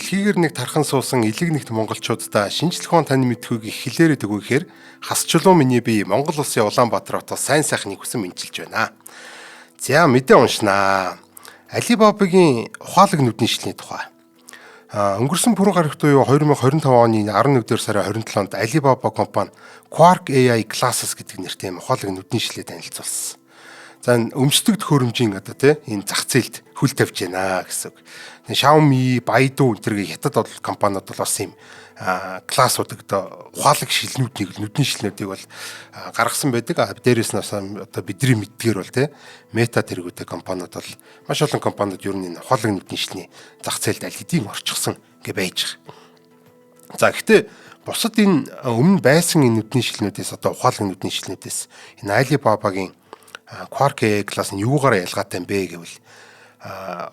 дэлхийгээр нэг тархан суусан элэг нэгт монголчуудаа шинжлэх ухааны тань мэдхүйг их хэлээрээ өгөхээр хасчлуу миний бие Монгол улсын Улаанбаатар хотоос сайн сайхныг хүсэн мэдчилж байна. За мэдээ уншнаа. Алибабагийн ухаалаг нүдний шилний тухай. Өнгөрсөн пүрэв гарагт буюу 2025 оны 11-р сарын 27-нд Alibaba компани Quark AI Glasses гэдэг нэртэй ухаалаг нүдний шилээ танилцуулсан. За өмсдөг төхөөрөмжийн энэ зах зээлд хөл тавьж байна гэсэн үг. Xiaomi, Baidu энтергийн хятад компаниуд бол бас юм классуудыг ухаалаг шилнүүдийг нүдний шилнүүдийг бол гаргасан байдаг. Дээрээс нь бидний мэддгээр бол Meta тэргүүтэй компаниуд бол маш олон компаниуд ер нь энэ ухаалаг нүдний шилний зах зээлд аль хэдийн орчихсон гэж байж байгаа. За гэхдээ бусад энэ өмнө байсан энэ нүдний шилнүүдээс ухаалаг нүдний шилнүүдээс энэ Alibaba-гийн Quark AI Glass нь юугаараа ялгаатай юм бэ гэвэл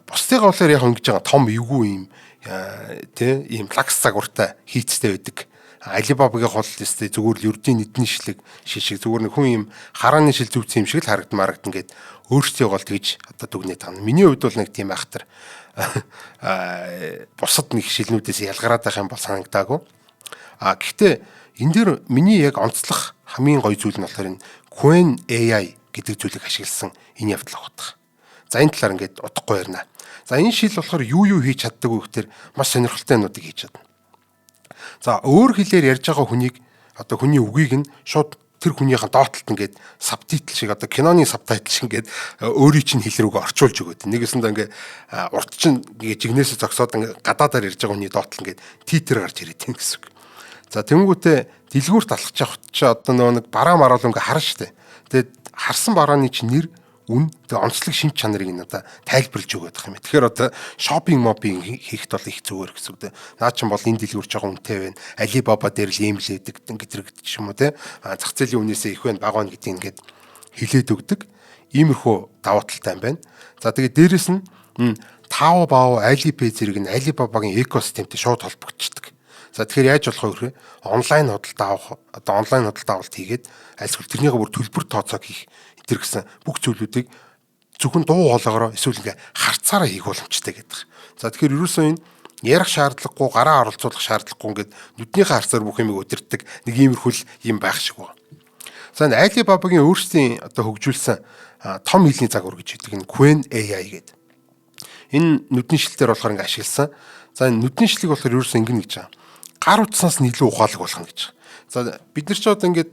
бусдыг болохоор яг ингэж байгаа том эвгүй юм ийм лакс загвартай хийцтэй байдаг. Alibaba-гийн хол тест зүгээр л ердийн нүдний шилэг шишиг зүгээр нэг хүн юм харааны шил зүвцсэн юм шиг л харагдан гээд өөрсдөө гол тэгж дүгнээд байгаа. Миний хувьд бол нэг тийм айхтар бусад нэг шилнүүдээс ялгараад байх юм бол санагдаагүй. Гэхдээ энэ дэр миний яг онцлох хамгийн гоё зүйл нь болохоор энэ Qwen AI гэдэг зүйлийг ашигласан энэ явдал багтах. За энэ талаар ингээд удахгүй ярина. За энэ шил болохоор юу хийж чаддаг вэ гэхээр маш сонирхолтой юмнуудыг хийж чадна. За өөр хэлээр ярьж байгаа хүнийг хүний үгийг нь шууд тэр хүнийхэн доотлолт ингээд сабтайтл шиг киноны сабтайтл шиг ингээд өөрийн чинь хэл рүүгээ орчуулж өгöd. Нэгэсэндээ ингээд урд чинь жигнэсээ зогсоод ингээд гадаадаар ярьж байгаа хүний доотлол ингээд титр гарч ирээд тийм гэсэн үг. За тэнгуүтээ дэлгүүрт алхаж явах чи нэг бараа мараал ингээд харна штэ. Тэгээд харсан барааны чинь нэр үн тэгээ онцлог шинж чанарыг нь тайлбарлаж өгöd байх юм. Тэгэхээр шопинг хийхд бол их зүгээр гэсэн үг. Наа чинь бол энэ дэлгүүр жоохон үнэтэй байна. Alibaba дээр л ийм л өгдөг гэдэг ч юм уу те. Зах зээлийн үнээсээ их байна бага байна гэдгийг ингээд хэлээд өгдөг. Иймэрхүү давуу талтай юм байна. За тэгээ дээрэс нь Taobao, Alipay зэрэг нь Alibaba-гийн экосистемтэй шууд холбогдчихдаг. За тэгэхээр яаж болох вэ гэхээр онлайн худалдаа авалт хийгээд альсгүй тэрнийгээ бүр төлбөр тооцоог хийх тэр гэсэн бүх зүйлүүдийг зөвхөн дуу хоолоогоор эсвэл ингээ харцаараа хийх боломжтой гэдэг. За тэгэхээр ерөөсөө энэ ярих шаардлагагүй, гараа оролцуулах шаардлагагүй ингээд нүднийхээ харцаар бүх юмыг өдөртдөг нэг иймэрхүүл юм байх шиг байна. За Alibaba-гийн өөрсдийн хөгжүүлсэн том хэлний загвар гэж хэлдэг энэ Qwen AI гэдэг. Энэ нүдний шилтээр болохоор ингээ ашигласан. За энэ нүдний шилийг болохоор ерөөсөө ингэнэ гэж байгаа. Гар утснаас нь илүү ухаалаг болгоно гэж. За бид нар ч ингээд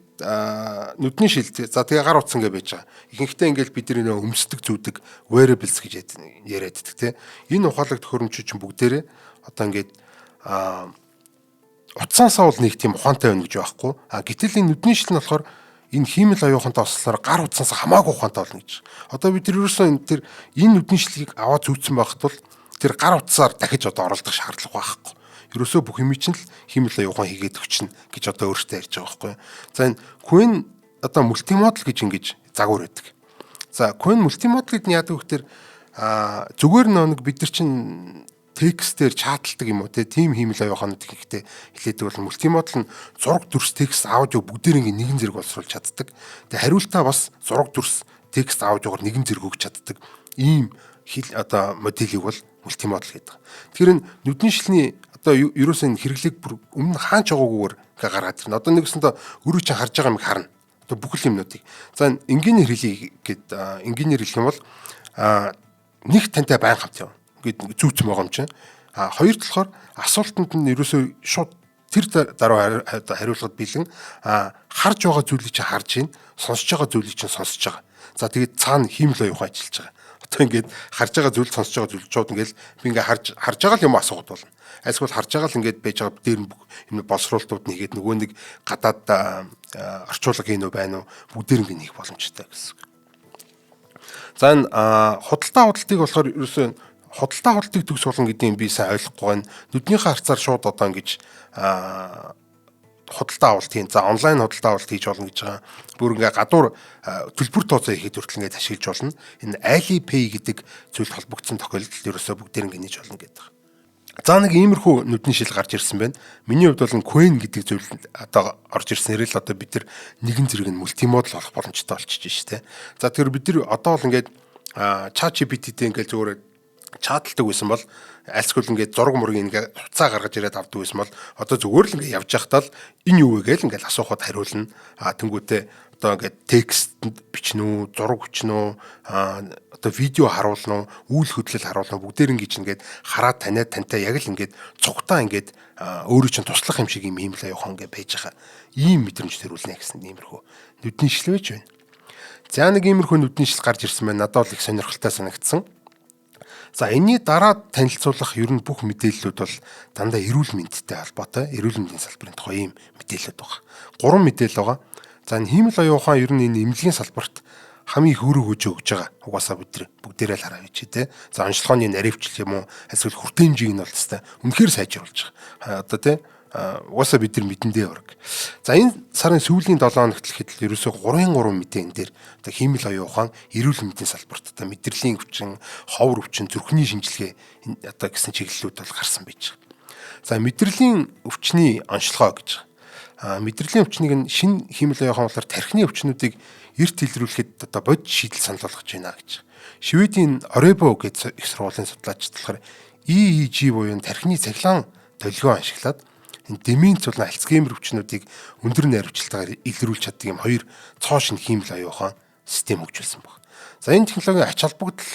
нүдний шилт за тэгээ гар утсан гэж байж байгаа. Ихэнхдээ ингээд бид нар өмсдөг зүүдэг wearables гэж яриад байдаг тийм. Энэ ухаалаг төхөөрөмжүүд чинь бүгдээрээ ингээд утсаасаа бол нэг тийм ухаантай байна гэж байхгүй. Гэтэл энэ нүдний шилт нь болохоор энэ хиймэл оюухантай ослоор гар утсаас хамаагүй ухаантай болно гэж. Бид нар ерөөсөө энэ нүдний шилийг аваад зүүцсэн байхад бол тэр гар утсаар дахиж оролдох шаардлага байхгүй. Ерөөсөө бүх юм чинь л хиймэл оюухан хийгээд өчнө гэж өөртөө ярьж байгаа байхгүй. За энэ Qwen мультимодал гэж ингэж загвар байдаг. За Qwen мультимодалд нь яадаг вэ гэхээр зүгээр нэг бид нар чинь текстээр чаталдаг юм уу тийм хиймэл оюуханууд ихтэй хэлээдэг бол мультимодал нь зураг дүрс текст аудио бүгдээр нэгэн зэрэг боловсруулж чаддаг. Тэгээ хариултаа бас зураг дүрс текст аудиогоор нэгэн зэрэг өгч чаддаг. Ийм моделийг бол мультимодал гэдэг. Тэгэхээр энэ нүдний шилний ерөөсөө хэрэглэг бүр өмнө хаанч байгаагүйгээр гаргаад ирнэ. Нэгсэндээ өөрөө чинь харж байгаа юм харна. Бүх л юмнуудыг. За инженеэр хэлий гэд инженеэр хэлэх юм бол нэг тантай байн хамт явна. Ингээд зүүцэн байгаа юм чинь. Хоёр талаар асуултанд нь ерөөсөө шууд тэр дараа хариулахад бэлэн харж байгаа зүйлийг чинь харж гин, сонсож байгаа зүйлийг чинь сонсож байгаа. За тэгээд цаана хиймэл оюухан ажиллаж байгаа. Ингээд харж байгаа зүйл сонсож байгаа зүйл шууд ингээд би ингээд харж байгаа юм асуугаад болно. Альсгүй харж байгаа л ингээд байж байгаа дээр юм боловсруулалтууд нэгээд нөгөө нэг гадаад орчуулга хийнү байна уу бүгдээр ингээд хийх боломжтой гэсэн. За энэ худалдаа авалтыг болохоор ерөөсөө худалдаа авалтыг төгс болно гэдэг юм би сайн ойлгохгүй байна. Нүднийхээ харцаар шууд ингэж худалдаа авалт хийн. За онлайн худалдаа авалт хийж болно гэж байгаа. Бүр ингээ гадуур төлбөр тооцоо хийхэд хүртэл ингээд ашиглаж болно. Энэ Alipay гэдэг зүйл холбогдсон тохиолдолд ерөөсөө бүгдээр ингээд хийж болно гэдэг. За нэг иймэрхүү нүдний шил гарч ирсэн байна. Миний хувьд бол Qwen гэдэг зүйл орж ирснээр л бид нар нэгэн зэрэг нь мультимодал болох боломжтой болчихж байна шүү дээ. За тэгэхээр бид нар одоо бол ингээд ChatGPT-тэй ингээд зүгээр чаталдаг байсан бол альсгүй ингээд зураг мурыг ингээд хуцаа гаргаж ирээд авдаг байсан бол одоо зүгээр л ингээд явж байхдаа л энэ юу вэ гээл ингээд асуухад хариулна. Тэнгүүтээ одоо ингээд текстэнд бичнэ үү, зураг хүчнэ үү, одоо видео харуулна уу, үйл хөдлөл харуулна бүгдээр ингээд ингээд хараад таниад тантай яг л ингээд цугтаа ингээд өөрөө чинь туслах юм шиг юм л аюухан ингээд байж байгаа. Ийм мэдрэмж төрүүлнэ гэсэн иймэрхүү нүдний шил байж байна. За нэг иймэрхүү нүдний шил гарч ирсэн байна. Надад бол их сонирхолтой санагдсан. За энэний дараа танилцуулах ер нь бүх мэдээллүүд бол дандаа эрүүл мэндтэй холбоотой, эрүүл мэндийн салбарын тухай ийм мэдээлэлүүд байгаа. 3 мэдээлэл байгаа. За энэ хиймэл оюун ухаан ер нь энэ эмнэлгийн салбарт хамгийн их өрөө өгж байгаа. Угаасаа бид бүгдээрээ л хараа гэж тий. За онцлогооны наривчлал юм уу, эсвэл хүртээмжийг нь бол тест үнэхээр сайжруулж байгаа. Одоо тий угаасаа бид нар мэдэндээ ураг. За энэ сарын сүүлийн 7 хоногт л хэд л ерөөсөө 3 мэдээ энэ дээр одоо хиймэл оюун ухаан, эрүүл мэндийн салбарт одоо мэдрэлийн өвчин, ховор өвчин, зүрхний шинжилгээ одоо гэсэн чиглэлүүд бол гарсан байж байгаа. За мэдрэлийн өвчний онцлогоо гэж байгаа. Мэдрэлийн өвчнийг нь шинэ хиймэл оюун ухаан болохоор тархины өвчнүүдийг эрт илрүүлэхэд одоо бодит шийдэл санал болгож байна гэж. Шведийн Оребо гэдэг их сургуулийн судлаачид болохоор EEG буюу тархины цахилгаан толгойн ашиглаад энэ деменц болон альцгеймер өвчнүүдийг өндөр найрвчлалтаар илрүүлж чаддаг юм хоёр цоо шинэ хиймэл оюун ухаан систем хөгжүүлсэн байна. За энэ технологийн ач холбогдол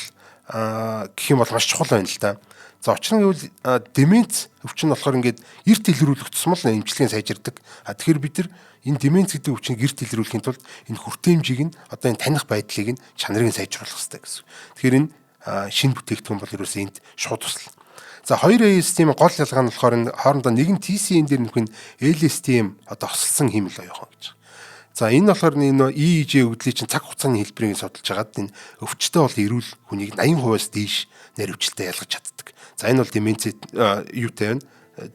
гэх юм бол маш чухал байна л да. За учир нь гэвэл деменц өвчин болохоор ингээд эрт илрүүлэх тусмал эмчилгээ сайжирдаг. Тэгэхээр бид нар энэ деменц гэдэг өвчнийг эрт илрүүлэхийн тулд энэ хүртээмжийг нь одоо энэ таних байдлыг нь чанарыг сайжруулах хэрэгтэй гэсэн. Тэгэхээр энэ шинэ бүтээгдэхүүн бол ерөөсөө энд шууд тусал. За 2A системийн гол ялгаа нь болохоор энэ хоорондоо нэгэн TCN дээр нөхөн LSTM одоо хослсон хиймэл оюун ухаан гэж. За энэ болохоор энэ EEG өгдлийн чинь цаг хугацааны хэлбэрийг судалж хагаад энэ өвчтөй бол эрүүл хүнийг 80%-аас дээш наривчлалтай ялгаж чаддаг. За энэ бол деменц юутай байна?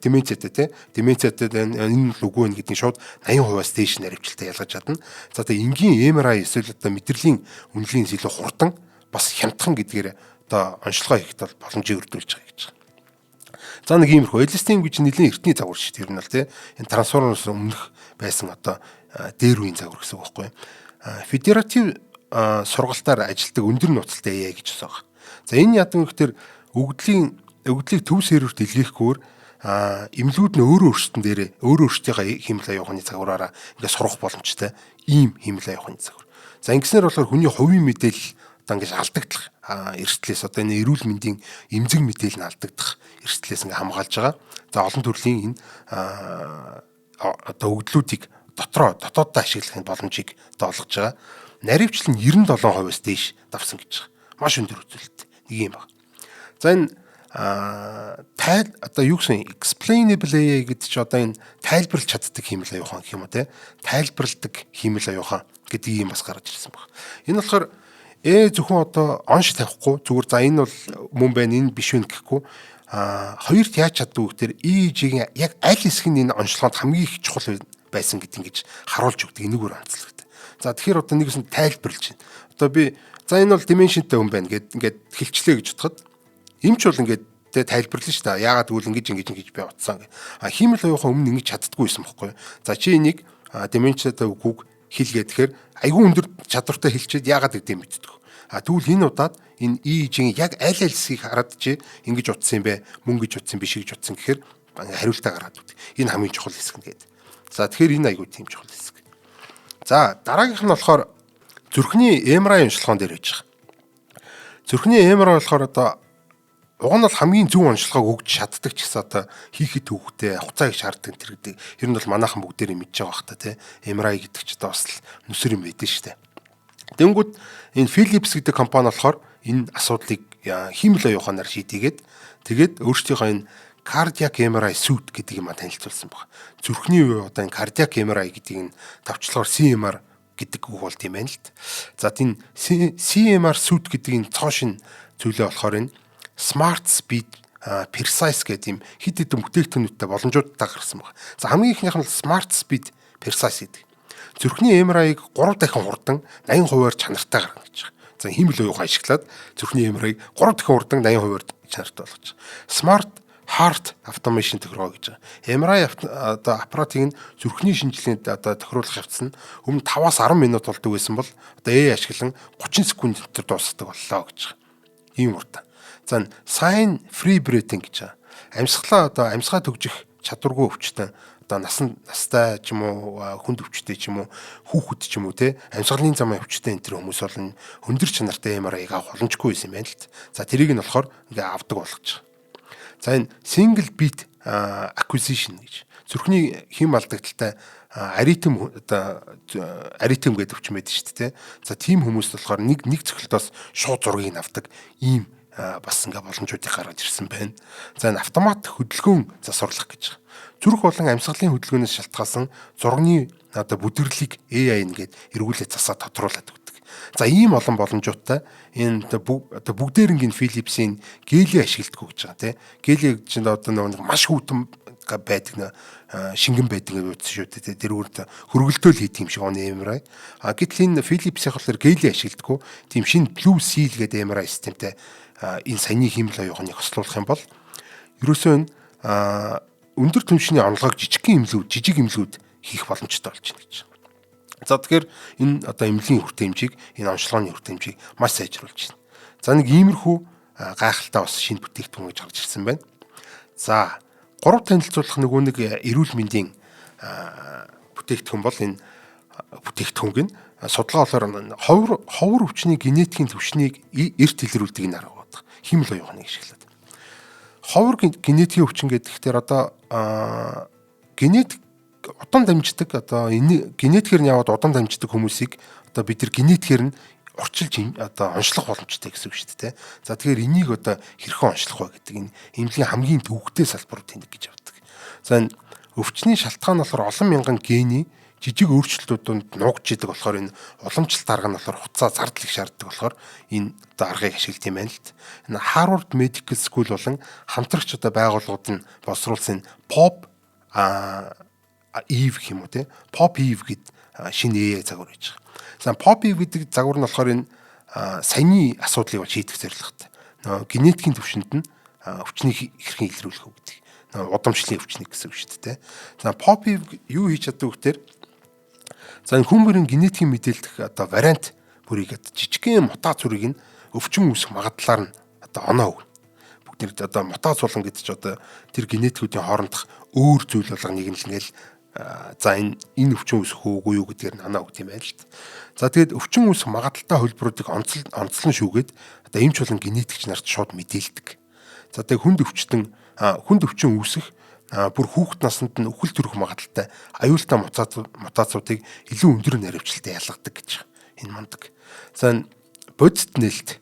Деменцтэй тий. Деменцтэй энэ л үгүй байна гэдгийг шууд 80%-аас дээш наривчлалтай ялгаж чадна. За тэгээ энгийн MRI эсвэл одоо мэдрэлийн үнэлгийн илүү хурдан бас хямдхан гэдгээр одоо онцлогоо хийхэд бол боломжийг өрдүүлж байгаа гэж. За нэг иймэрхүү LSTM гэж нэлийн эртний загвар шүү дээ. Ер нь бол тий. Энэ трансформерс өмнөх байсан одоо дээр үеийн загвар гэсэн үг байхгүй. Федератив сургалтаар ажилтдаг өндөр нууцтай AI гэж байгаа. За энэ ядан гэхээр өгдлийг төв серверт илгээхгүйгээр эмнэлгүүд нь өөрөө өөрсдийнхөө хиймэл оюун ухааны загвараараа ингээд сурах боломжтой ийм хиймэл оюун ухааны загвар. За ингэснээр болохоор хүний хувийн мэдээлэл одоо ингээд алдагдах эрсдлээс одоо энэ эрүүл мэндийн эмзэг мэдээлэл нь алдагдах эрсдлээс ингээд хамгаалж байгаа. За олон төрлийн энэ одоо өгдлүүдийг дотооддоо ашиглахын боломжийг олгож байгаа. Наривчлал нь 97%-аас дээш давсан гэж байгаа. Маш өндөр үзүүлэлт. Нэг юм байна. За энэ одоо юу гэсэн explainable AI гэдэг чи одоо энэ тайлбарлаж чаддаг хиймэл оюун ухаан гэх юм уу те. Тайлбарладаг хиймэл оюун ухаан гэдэг юм бас гарч ирсэн байна. Энэ болохоор зөвхөн одоо онш тавихгүй зүгээр за энэ бол мөн байна энэ биш вэ гэхгүй хоёрт яаж чаддаг вэ гэхээр EEG-ийн яг аль хэсэг нь энэ онцлогоонд хамгийн их чухал байсан гэдэг ингэж харуулж өгдөг энэгээр онцлогтой. За тэгэхээр одоо нэгээс нь тайлбарлаж байна. Одоо би за энэ бол dimensionтэй хүн байна гэд ингээд хэлчлээ гэж бодоход эмч бол ингээд тайлбарлана шүү дээ. Яагаад гэвэл ингэж би утсан гэ. Хиймэл оюун ухаан өмнө ингэж чаддаггүй байсан байхгүй. За чи энийг dimensionтэй үгүйг хэлгээ тэгэхээр айгүй өндөр чадвартай хэлчихэд яагаад гэдэг юм мэддэг. Тэгвэл энэ удаад энэ EEG-ийн яг аль хэсгийг хараад чи ингэж утсан юм бэ? Мөн гэж утсан биш гэж утсан гэхээр хариултаа гаргаад өгдөг. Энэ хамгийн чухал хэсэг нэгэд. За тэгэхээр энэ айгүй тийм чухал хэсэг. За дараагийнх нь болохоор зүрхний MRI онцлогоон дээр байж байгаа. Зүрхний MRI болохоор одоо уг нь бол хамгийн зөв онцлогоог өгч чаддаг ч гэсэн одоо хийхэд төвхтэй хугацаа их шаарддаг тэр гэдэг. Ер нь бол манайхан бүгдээрээ мэдж байгаа бах та тий. MRI гэдэг ч одоо бас нүсэр юм байдэн шүү дээ. Тэнгүүд энэ Philips гэдэг компани болохоор энэ асуудлыг хиймэл оюун ухаанаар шийдээгээд тэгээд өөрсдийнхөө энэ cardiac MRI suite гэдэг юм танилцуулсан байна. Зүрхний үе одоо энэ cardiac MRI гэдгийг нь тавчлахаар CMR гэдэг үг болт юм байна л д. За тийм CMR suite гэдэг энэ цоошин зүйлээ болохоор энэ Smart Speed Precise гэдэг юм хит хитэн бүтээгдэхүүнүүдтэй боломжуудтай гарсан байна. За хамгийн ихнийх нь Smart Speed Precise гэдэг. Зүрхний MRI-г 3 дахин хурдан 80%-аар чанартай гаргана гэж байна. За хиймэл оюун ухаан ашиглаад зүрхний MRI-г 3 дахин хурдан 80%-аар чанартай болгож байгаа. Smart Heart Automation технологи гэж байгаа. MRI одоо аппаратыг нь зүрхний шинжилгээнд одоо тохируулах явц нь өмнө 5-аас 10 минут болдог байсан бол одоо AI ашиглан 30 секунд дотор дуусгадаг боллоо гэж байгаа. Ийм уртаа. За sign free breathing гэж байгаа. Амьсгалаа төгжих чадваргүй өвчтөн настай ч юм уу хүнд өвчтэй ч юм уу хүүхэд ч юм уу те амьсгалын замын өвчтэй энэ төр хүмүүс бол өндөр чанартай MRI-г авах боломжгүй байсан юм байна л. За тэрийг нь болохоор ингээ авдаг болгож байгаа. За энэ single beat acquisition гэж зүрхний хэм алдагдaltaй аритм гэдэг өвчин байдаг шүү дээ. За тийм хүмүүст болохоор нэг цохилтоос шууд зургийг авдаг ийм бас ингээ боломжуудыг гаргаж ирсэн байна. За энэ автомат хөдөлгөөн засварлах гэж байгаа. Зүрх болон амьсгалын хөдөлгөөнөөс шалтгаалсан зургийн бүдэрлийг AI нэгээд эргүүлээд засаад тодруулаад өгдөг. За ийм олон боломжуудтай энэ бүгдээрингийн Philips-ийн гели ашигладаг гэж байгаа тийм. Гели гэж нэг маш хүйтэн байдаг шингэн байдаг гэж үзсэн шүү дээ. Тэр үрд хөргөлтөөл хийх юм шиг оны MRI. Гэтэл энэ Philips-ийн болохоор гели ашигладаг. Тийм шинэ Blue Seal гэдэг MRI системтэй энэ саяны хиймэл оюуныг хослуулах юм бол ерөөсөө өндөр түвшний онолгойг жижиг имлүүд хийх боломжтой болж байна гэж. За тэгэхээр энэ эмнэлгийн хүртээмжийг, энэ онцлогооны хүртээмжийг маш сайжруулж байна. За нэг иймэрхүү гайхалтай бас шинэ бүтээгдэхүүн гэж гарч ирсэн байна. За гурав танилцуулах нэг эрүүл мэндийн бүтээгдэхүүн бол энэ бүтээгдэхүүнг нь судалгаа болоор ховор өвчний генетикийн түвшнийг эрт илрүүлдэг нь арга байдаг. Хиймэл оюуныг ашиглаад. Ховор генетикийн өвчин гэхээр генетик удаан дамждаг энэ генетикээр нь яваад удаан дамждаг хүмүүсийг бид нар генетикээр нь орчилж онцлох боломжтой гэсэн үг шүү дээ. За тэгэхээр энийг хэрхэн онцлох вэ гэдэг энэ эмнэлгийн хамгийн төвөгтэй салбарууд тэнэг гэж явдаг. За энэ өвчний шалтгаан болохоор олон мянган гений жижиг өөрчлөлтүүдэнд нуугдж идэг болохоор энэ уламжлалт арга нь болохоор хуцаа зардал их шаарддаг болохоор энэ аргыг ашигладаг юм байна л д. Энэ Harvard Medical School болон хамтрагч байгууллагууд нь боловсруулсан POP Eve гэх юм уу те POP Eve гэдэг шинэ AI загвар гэж байгаа. За POP Eve гэдэг загвар нь болохоор энэ саяны асуудлыг шийдэх зорилготой. Генетикийн түвшинд нь өвчнийг хэрхэн илрүүлэх вэ гэдэг. Удамшлын өвчнийг гэсэн үг шүү дээ. За POP Eve юу хийж чаддаг вэ гэхээр за энэ хүмүүрийн генетикийн мэдээлэх вариант бүрийг жижигхэн мутац зүрийг нь өвчин үүсэх магадлалаар нь оноо өгнө. Бүгд мутац болгон гэдэг чи тэр генетикүүдийн хоорондох өөр зүйл болгоныг нь л ингээл за энэ өвчин үүсэх үгүй юу гэдгээр нь оноо өгд юм байна л д. За тэгээд өвчин үүсэх магадлалтай хөлбөрүүдийг онцлон шүүгээд эмч болон генетикч нарт шууд мэдээлдэг. За тэгээд хүнд өвчин үүсэх бүр хүүхэд наснд нь үхэл төрөх магадлалтай аюултай мутацуудыг илүү өндөр наривчлалтай ялгадаг гэж энэ мундаг. За бодит нээлт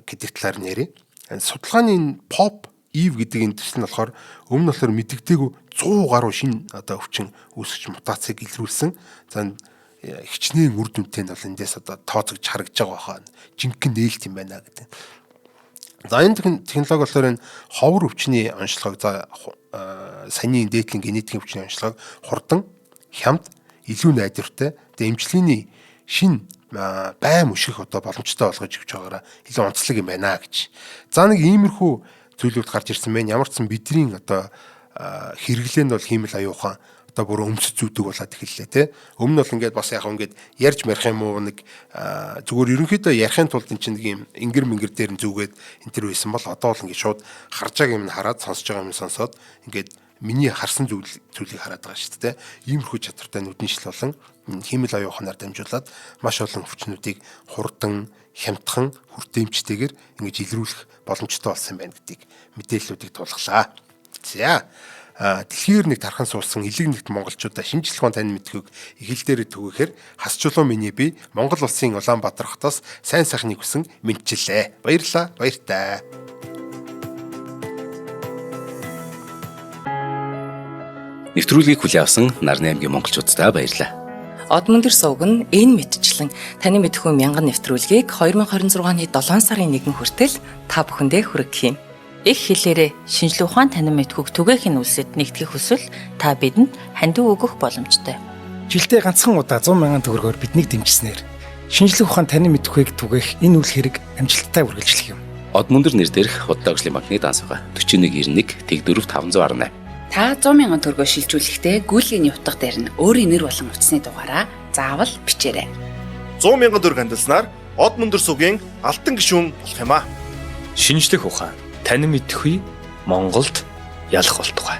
гэдэг талаар нэрээ. Судалгааны POP Eve гэдэг энэ төсөл нь болохоор өмнө болохоор мэдэгдээгүй 100 гаруй шинэ өвчин үүсгэж мутацийг илрүүлсэн. За хичнээн үр дүнтэй нь бол эндээс тооцогдож харагдаж байгаа хаа. Жинхэнэ нээлт юм байна гэдэг. За энэ технологи болохоор энэ ховор өвчний онцлогыг саяны дээдлийн генетикийн өвчний онцлогыг хурдан, хямд, илүү найдвартай, эмчилгээний шин байн мөших боломжтой болгож өгч байгаараа илүү онцлог юм байна гэж. За нэг иймэрхүү зүйлүүд гарч ирсэн байна. Ямар ч сан бидний хэрэглээнд бол хиймэл аюухан бүр өмсөж зүүдэг болоод эхэллээ те. Өмнө бол ингээд бас яг ингээд ярьж марих юм уу нэг зүгээр ерөнхийдөө ярихын тулд эн чинь нэг юм ингэр мэнгэр дээр нь зүгээд энэ төр байсан бол одоо бол ингээд шууд харж байгаа юм хараад сонсож байгаа юм сонсоод ингээд миний харсан зүйлийг хараад байгаа шүү дээ. Иймэрхүү чадвартай нүдний шил болон хиймэл аюуханаар дамжуулаад маш олон өвчнүүдийг хурдан, хямдхан, хүртээмжтэйгээр ингэж илрүүлэх боломжтой болсон байна гэдгийг мэдээллүүдийг тулглаа. За дэлхийр нэг тархан суулсан элэг нэгт монголчуудаа шинжлэх ухааны тань мэдхүйг их хэл дээр түгээхээр хасчлуу миний бие Монгол улсын Улаанбаатар хотоос сайн сайхныг хүсэн мэдчилээ. Баярлалаа. Баяртай. Нэвтрүүлгийг хүлээн авсан Нарны аймгийн монголчуудаа баярлалаа. Одмондөр сувг нь энэ мэдчлэн таны мэдхүйн мянган нэвтрүүлгийг 2026 оны 7 сарын 1 хүртэл та бүхэндээ хүргэх юм. Их хэлээрээ шинжлэх ухааны танин мэдхүйг түгээхийн үлсэд нэгтгэх хүсвэл та бидэнд хандив өгөх боломжтой. Жилдээ ганцхан удаа 100,000 төгрөгөөр биднийг дэмжснээр шинжлэх ухааны танин мэдхүйг түгээх энэ үйл хэрэг амжилттай үргэлжлэх юм. Одмондөр нэр дээрх Худал агшлын банкны дансгаа 4191 тэгдүрв 518. Та 100,000 төгрөгөөр шилжүүлэхдээ гүйлгээний утга дээр нь өөрийн нэр болон утасны дугаараа заавал бичээрэй. 100,000 төгрөг хандалснаар Одмондөр сувгийн алтан гишүүн болох юм а. Шинжлэх ухаан, танин мэдхгүй Монголд ялах болтугай.